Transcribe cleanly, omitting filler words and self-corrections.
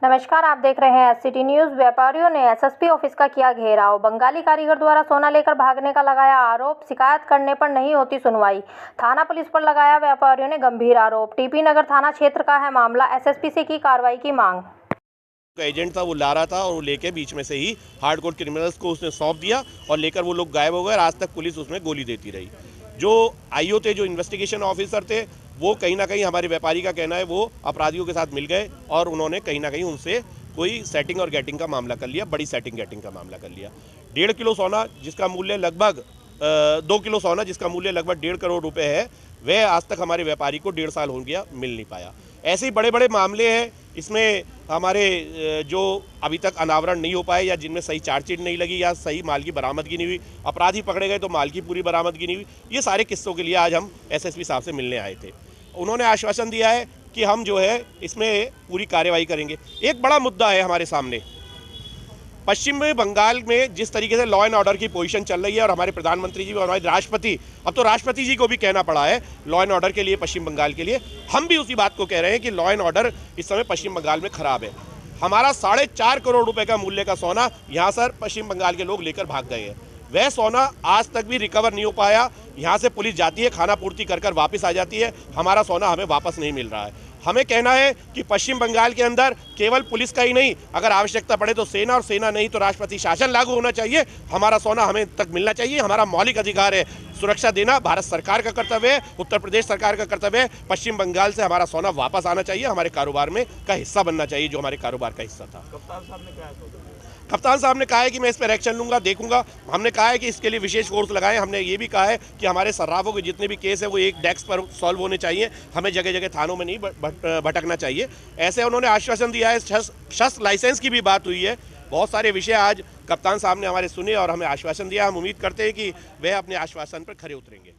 नमस्कार, आप देख रहे हैं एससीटी न्यूज। व्यापारियों ने एसएसपी ऑफिस का किया घेराव। बंगाली कारीगर द्वारा सोना लेकर भागने का लगाया आरोप। शिकायत करने पर नहीं होती सुनवाई। थाना पुलिस पर लगाया व्यापारियों ने गंभीर आरोप। टीपी नगर थाना क्षेत्र का है मामला। एसएसपी से की कार्रवाई की मांग। एजेंट था, वो ला रहा था और वो लेके बीच में से ही हार्डकोर क्रिमिनल्स को उसने सौंप दिया और लेकर वो लोग गायब हो गए। आज तक पुलिस उसमें गोली देती रही। जो आईओ थे, जो इन्वेस्टिगेशन ऑफिसर थे, वो कहीं ना कहीं हमारे व्यापारी का कहना है वो अपराधियों के साथ मिल गए और उन्होंने कहीं ना कहीं उनसे कोई सेटिंग और गेटिंग का मामला कर लिया, बड़ी सेटिंग गेटिंग का मामला कर लिया। 1.5 किलो सोना जिसका मूल्य लगभग 2 किलो सोना जिसका मूल्य लगभग 1.5 करोड़ रुपए है, वह आज तक हमारे व्यापारी को 1.5 साल हो गया मिल नहीं पाया। ऐसे ही बड़े बड़े मामले हैं, इसमें हमारे जो अभी तक अनावरण नहीं हो पाए या जिनमें सही चार्जशीट नहीं लगी या सही माल की बरामदगी नहीं हुई, अपराधी पकड़े गए तो माल की पूरी बरामदगी नहीं हुई। ये सारे किस्सों के लिए आज हम एसएसपी साहब से मिलने आए थे। उन्होंने आश्वासन दिया है कि हम जो है इसमें पूरी कार्रवाई करेंगे। एक बड़ा मुद्दा है हमारे सामने, पश्चिम बंगाल में जिस तरीके से लॉ एंड ऑर्डर की पोजीशन चल रही है और हमारे प्रधानमंत्री जी और हमारे राष्ट्रपति, अब तो राष्ट्रपति जी को भी कहना पड़ा है लॉ एंड ऑर्डर के लिए पश्चिम बंगाल के लिए, हम भी उसी बात को कह रहे हैं कि लॉ एंड ऑर्डर इस समय पश्चिम बंगाल में खराब है। हमारा 4.5 करोड़ रुपए का मूल्य का सोना यहाँ सर पश्चिम बंगाल के लोग लेकर भाग गए हैं। वह सोना आज तक भी रिकवर नहीं हो पाया। यहाँ से पुलिस जाती है, खाना पूर्ति कर वापस आ जाती है, हमारा सोना हमें वापस नहीं मिल रहा है। हमें कहना है कि पश्चिम बंगाल के अंदर केवल पुलिस का ही नहीं, अगर आवश्यकता पड़े तो सेना, और सेना नहीं तो राष्ट्रपति शासन लागू होना चाहिए। हमारा सोना हमें तक मिलना चाहिए। हमारा मौलिक अधिकार है, सुरक्षा देना भारत सरकार का कर्तव्य है, उत्तर प्रदेश सरकार का कर्तव्य है। पश्चिम बंगाल से हमारा सोना वापस आना चाहिए, हमारे कारोबार में का हिस्सा बनना चाहिए जो हमारे कारोबार का हिस्सा था। कप्तान साहब ने कहा है कि मैं इस पर एक्शन लूंगा, देखूंगा। हमने कहा है कि इसके लिए विशेष फोर्स लगाएं। हमने ये भी कहा है कि हमारे सर्राफों के जितने भी केस है वो एक डेस्क पर सॉल्व होने चाहिए, हमें जगह जगह थानों में नहीं भटकना चाहिए। ऐसे उन्होंने आश्वासन दिया है। शस्त्र लाइसेंस की भी बात हुई है। बहुत सारे विषय आज कप्तान साहब ने हमारे सुने और हमें आश्वासन दिया। हम उम्मीद करते हैं कि वह अपने आश्वासन पर खरे उतरेंगे।